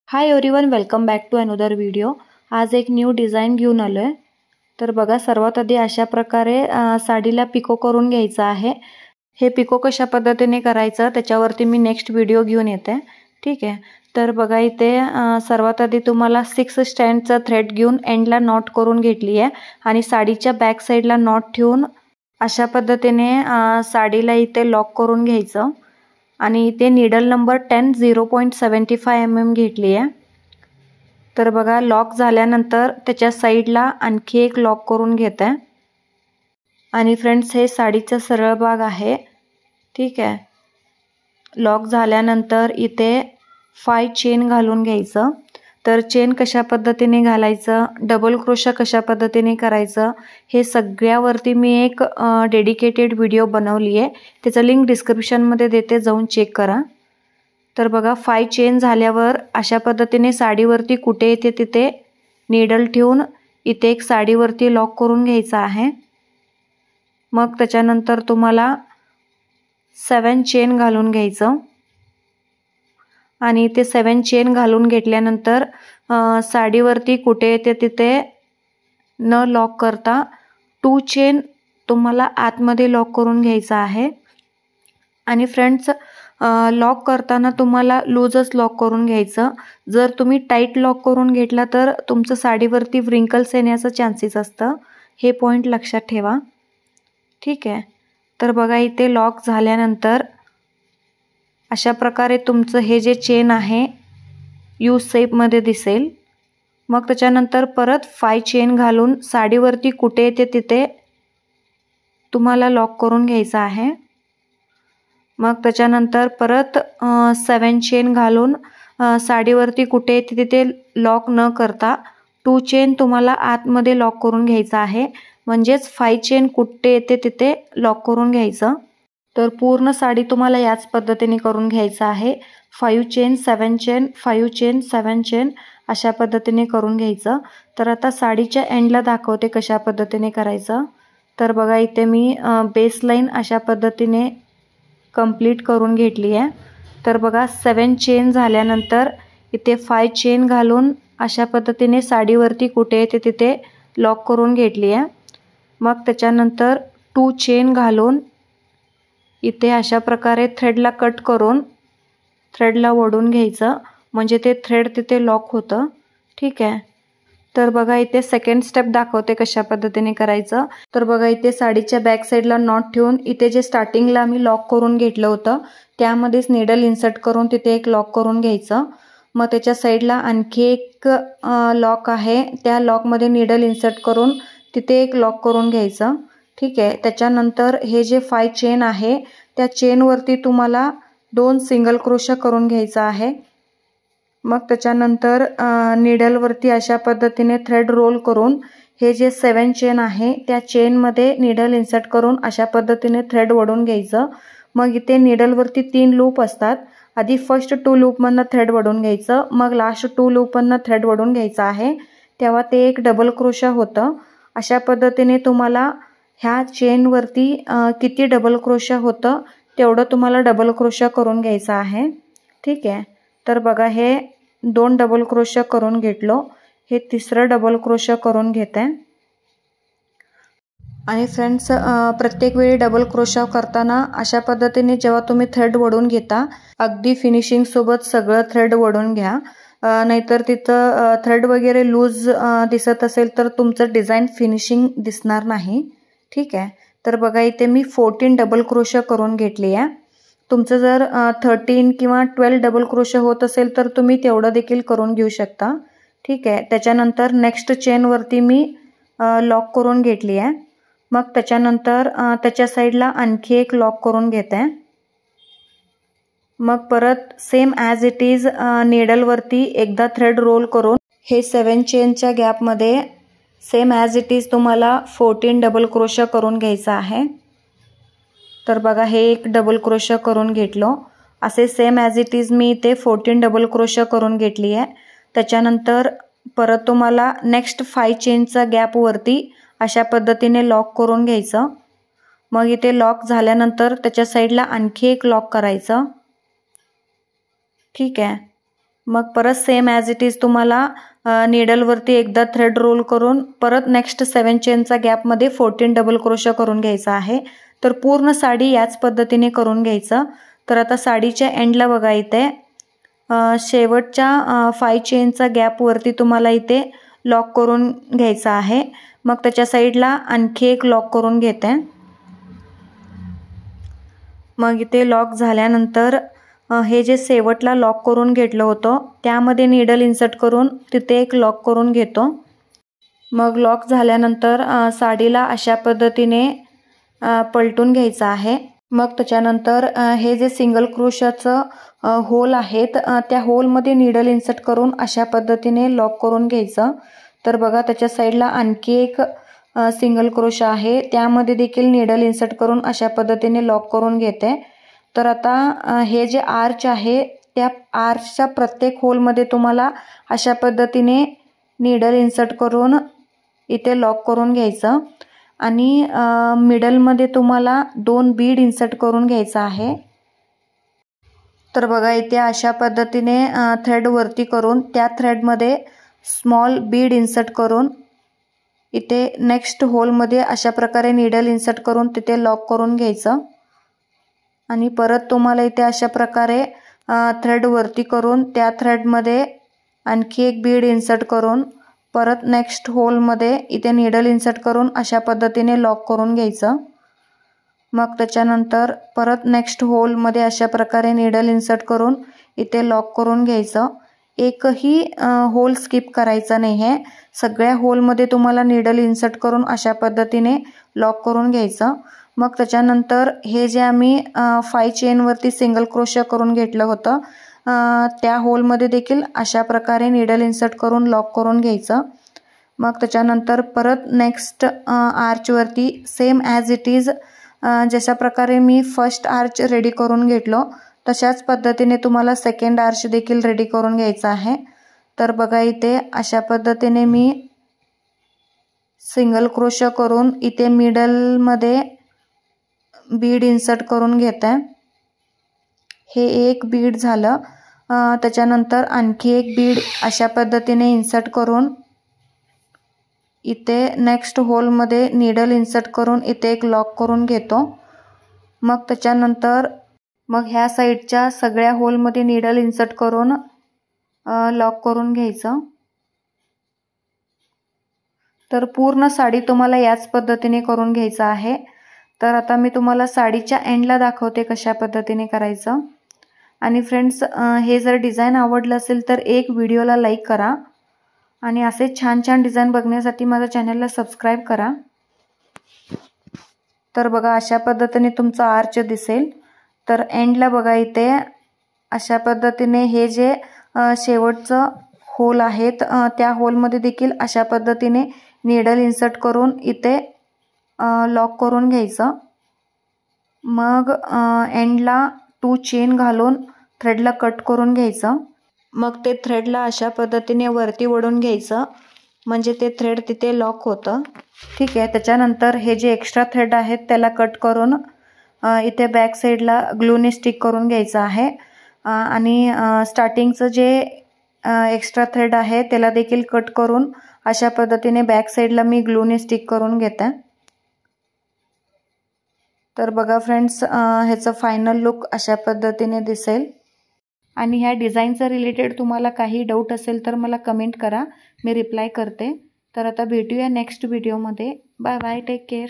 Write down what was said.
High everyone, welcome back to another video. आज एक new design घेऊन आलोय। तर बघा, सर्वात आधी अशा प्रकारे साडीला पिको करून घ्यायचं आहे। हे पिको कशा पद्धतीने करायचं त्याच्यावरती मी नेक्स्ट व्हिडिओ घेऊन येते, ठीक आहे। तर बघा, इथे सर्वात आधी तुम्हाला 6 स्टँडचा थ्रेड घेऊन एंडला नॉट करून घेतली आहे आणि साडीच्या बॅक साइडला नॉट ठेवून अशा पद्धतीने साडीला इथे लॉक करून घ्यायचं आणि इथे नीडल नंबर 10 0.75 mm घेतली आहे। तर बघा, लॉक झाल्यानंतर त्याच्या साइडला आणखी एक लॉक करून घेते आणि फ्रेंड्स, हे साडीचा सरळ भाग आहे, ठीक आहे। लॉक झाल्यानंतर इथे 5 चेन घालून घ्यायचं। तर चेन कशा पद्धतीने घालायचं, डबल क्रोशा कशा पद्धतीने करायचं, हे सगळ्यावरती मी एक डेडिकेटेड व्हिडिओ बनवली आहे। त्याचं लिंक डिस्क्रिप्शनमध्ये देते, जाऊन चेक करा। तर बघा, 5 चेन झाल्यावर अशा पद्धतीने साडीवरती कुठे येते तिथे नीडल ठेवून इथे एक साडीवरती लॉक करून घ्यायचा आहे। मग त्याच्यानंतर तुम्हाला 7 चेन घालून घ्यायचं आणि ते 7 चेन घालून घेतल्यानंतर साडीवरती कुठे येते तिथे न लॉक करता 2 चेन तुम्हाला आतमध्ये लॉक करून घ्यायचा आहे। आणि फ्रेंड्स, लॉक करताना तुम्हाला लूजच लॉक करून घ्यायचं। जर तुम्ही टाईट लॉक करून घेतला तर तुमचं साडीवरती व्रिंकल्स येण्याचं चान्सेस असतं, हे पॉइंट लक्षात ठेवा, ठीक आहे। तर बघा, इथे लॉक झाल्यानंतर अशा प्रकारे तुमचं हे जे चेन आहे यू शेपमध्ये दिसेल। मग त्याच्यानंतर परत 5 चेन घालून साडीवरती कुठे येते तिथे तुम्हाला लॉक करून घ्यायचं आहे। मग त्याच्यानंतर परत 7 चेन घालून साडीवरती कुठे येते तिथे लॉक न करता 2 चेन तुम्हाला आतमध्ये लॉक करून घ्यायचं आहे, म्हणजेच 5 चेन कुठे येते तिथे लॉक करून घ्यायचं। तर पूर्ण साडी तुम्हाला याच पद्धतीने करून घ्यायचं आहे। 5 चेन 7 चेन 5 चेन 7 चेन अशा पद्धतीने करून घ्यायचं। तर आता साडीच्या एंडला दाखवते कशा पद्धतीने करायचं। तर बघा, इथे मी बेसलाईन अशा पद्धतीने कंप्लीट करून घेतली आहे। तर बघा, 7 चेन झाल्यानंतर इथे 5 चेन घालून अशा पद्धतीने साडीवरती कुठे येते तिथे लॉक करून घेतली आहे। मग त्याच्यानंतर 2 चेन घालून इथे अशा प्रकारे थ्रेडला कट करून थ्रेडला ओढून घ्यायचं, म्हणजे ते थ्रेड तिथे लॉक होतं, ठीक आहे। तर बघा, इथे सेकंड स्टेप दाखवते कशा पद्धतीने करायचं। तर बघा, इथे साडीच्या बॅक साइडला नॉट ठेवून इथे जे स्टार्टिंगला मी लॉक करून घेतलं होतं त्यामध्येच नीडल इन्सर्ट करून तिथे एक लॉक करून घ्यायचं। मग त्याच्या साइडला आणखी एक लॉक आहे, त्या लॉकमध्ये नीडल इन्सर्ट करून तिथे एक लॉक करून घ्यायचं, ठीक आहे। त्याच्यानंतर हे जे 5 चेन आहे त्या चेनवरती तुम्हाला 2 सिंगल क्रोशा करून घ्यायचा आहे। मग त्याच्यानंतर नीडलवरती अशा पद्धतीने थ्रेड रोल करून हे जे 7 चेन आहे त्या चेनमध्ये नीडल इन्सर्ट करून अशा पद्धतीने थ्रेड ओढून घ्यायचं। मग इथे नीडलवरती 3 लूप असतात, आधी फर्स्ट 2 लूपमधनं थ्रेड ओढून घ्यायचं, मग लास्ट 2 लूपमधनं थ्रेड ओढून घ्यायचं आहे, तेव्हा ते एक डबल क्रोशा होतं। अशा पद्धतीने तुम्हाला ह्या चेनवरती किती डबल क्रोशा होतं तेवढं तुम्हाला डबल क्रोशा करून घ्यायचं आहे, ठीक आहे। तर बघा, हे 2 डबल क्रोशा करून घेतलो, हे तिसरं डबल क्रोशा करून घेते। आणि फ्रेंड्स, प्रत्येक वेळी डबल क्रोशा करताना अशा पद्धतीने जेव्हा तुम्ही थ्रेड ओढून घेता अगदी फिनिशिंग सोबत सगळं थ्रेड ओढून घ्या, नाहीतर तिथं थ्रेड वगैरे लूज दिसत असेल तर तुमचं डिझाईन फिनिशिंग दिसणार नाही, ठीक आहे। तर बघा, इथे मी 14 डबल क्रोशा करून घेतली आहे। तुमचं जर 13 किंवा 12 डबल क्रोशा होत असेल तर तुम्ही तेवढं देखील करून घेऊ शकता, ठीक आहे। त्याच्यानंतर नेक्स्ट चेनवरती मी लॉक करून घेतली आहे। मग त्याच्यानंतर त्याच्या साईडला आणखी एक लॉक करून घेते। मग परत सेम ॲज इट इज नीडलवरती एकदा थ्रेड रोल करून हे 7 चेनच्या गॅपमध्ये सेम ॲज इट इज तुम्हाला 14 डबल क्रोशा करून घ्यायचा आहे। तर बघा, हे एक डबल क्रोशा करून घेतलो, असे same as it is me इथे 14 डबल क्रोशा करून घेतली आहे। त्याच्यानंतर परत तुम्हाला नेक्स्ट 5 चेनचा गॅपवरती अशा पद्धतीने लॉक करून घ्यायचं। मग इथे लॉक झाल्यानंतर त्याच्या साईडला आणखी एक लॉक करायचं, ठीक आहे। मग परत सेम ॲज इट इज तुम्हाला नीडलवरती एकदा थ्रेड रोल करून परत नेक्स्ट 7 चेनचा गॅपमध्ये 14 डबल क्रोशा करून घ्यायचा आहे. तर पूर्ण साडी याच पद्धतीने करून घ्यायचं. तर आता साडीच्या एंडला बघा इथे शेवटच्या 5 चेनचा गॅपवरती तुम्हाला इथे लॉक करून घ्यायचा आहे. मग त्याच्या साईडला आणखी एक लॉक करून घेते. मग इथे लॉक झाल्यानंतर हे जे शेवटला लॉक करून घेतलं होतं त्यामध्ये नीडल इन्सर्ट करून तिथे एक लॉक करून घेतो. मग लॉक झाल्यानंतर साडीला अशा पद्धतीने पलटून घ्यायचं आहे. मग त्याच्यानंतर हे जे सिंगल क्रोशाचं होल आहेत त्या होलमध्ये नीडल इन्सर्ट करून अशा पद्धतीने लॉक करून घ्यायचं. तर बघा त्याच्या साईडला आणखी एक सिंगल क्रोशा आहे त्यामध्ये देखील नीडल इन्सर्ट करून अशा पद्धतीने लॉक करून घेते. तर आता हे जे आर्च आहे त्या आर्चच्या प्रत्येक होलमध्ये तुम्हाला अशा पद्धतीने नीडल इन्सर्ट करून इथे लॉक करून घ्यायचं आणि मिडलमध्ये तुम्हाला 2 बीड इन्सर्ट करून घ्यायचा आहे. तर बघा इथे अशा पद्धतीने थ्रेड वरती करून त्या थ्रेडमध्ये स्मॉल बीड इन्सर्ट करून इथे नेक्स्ट होलमध्ये अशा प्रकारे नीडल इन्सर्ट करून तिथे लॉक करून घ्यायचं आणि परत तुम्हाला इथे अशा प्रकारे थ्रेड वरती करून त्या थ्रेडमध्ये आणखी एक बीड इन्सर्ट करून परत नेक्स्ट होलमध्ये इथे नीडल इन्सर्ट करून अशा पद्धतीने लॉक करून घ्यायचं. मग त्याच्यानंतर परत नेक्स्ट होलमध्ये अशा प्रकारे नीडल इन्सर्ट करून इथे लॉक करून घ्यायचं. एकही होल स्किप करायचा नाही आहे. सगळ्या होलमध्ये तुम्हाला नीडल इन्सर्ट करून अशा पद्धतीने लॉक करून घ्यायचं. मग त्याच्यानंतर हे जे आम्ही 5 चेनवरती सिंगल क्रोशा करून घेतलं होतं त्या होलमध्ये देखील अशा प्रकारे नीडल इन्सर्ट करून लॉक करून घ्यायचं. मग त्याच्यानंतर परत नेक्स्ट आर्चवरती सेम ॲज इट इज जशा प्रकारे मी फर्स्ट आर्च रेडी करून घेतलो तशाच पद्धतीने तुम्हाला सेकंड आर्च देखील रेडी करून घ्यायचा आहे. तर बघा इथे अशा पद्धतीने मी सिंगल क्रोशा करून इथे मिडलमध्ये बीड इन्सर्ट करून घेते. हे एक बीड झालं. त्याच्यानंतर आणखी एक बीड अशा पद्धतीने इन्सर्ट करून इथे नेक्स्ट होलमध्ये नीडल इन्सर्ट करून इथे एक लॉक करून घेतो. मग त्याच्यानंतर ह्या साईडच्या सगळ्या होलमध्ये नीडल इन्सर्ट करून लॉक करून घ्यायचं. तर पूर्ण साडी तुम्हाला याच पद्धतीने करून घ्यायचं आहे. तर आता मी तुम्हाला साडीच्या एंडला दाखवते कशा पद्धतीने करायचं. आणि फ्रेंड्स हे जर डिझाईन आवडलं असेल तर एक व्हिडिओला लाईक करा आणि असे छान छान डिझाईन बघण्यासाठी माझ्या चॅनलला सबस्क्राईब करा. तर बघा अशा पद्धतीने तुमचा आर्च दिसेल. तर एंडला बघा इथे अशा पद्धतीने हे जे शेवटचं होल आहेत त्या होलमध्ये देखील अशा पद्धतीने नीडल इन्सर्ट करून इथे लॉक करून घ्यायचं. मग एंडला 2 चेन घालून थ्रेडला कट करून घ्यायचं. मग ते थ्रेडला अशा पद्धतीने वरती वळून घ्यायचं म्हणजे ते थ्रेड तिथे लॉक होतं. ठीक आहे. त्याच्यानंतर हे जे एक्स्ट्रा थ्रेड आहेत त्याला कट करून इथे बॅक साईडला ग्लूने स्टिक करून घ्यायचं आहे आणि स्टार्टिंगचं जे एक्स्ट्रा थ्रेड आहे त्याला देखील कट करून अशा पद्धतीने बॅक साईडला मी ग्लूने स्टिक करून घेते. तर बघा फ्रेंड्स ह्याचं फायनल लुक अशा पद्धतीने दिसेल. आणि ह्या डिझाईनचं रिलेटेड तुम्हाला काही डाऊट असेल तर मला कमेंट करा, मी रिप्लाय करते. तर आता भेटूया नेक्स्ट व्हिडिओमध्ये. Bye bye, take care.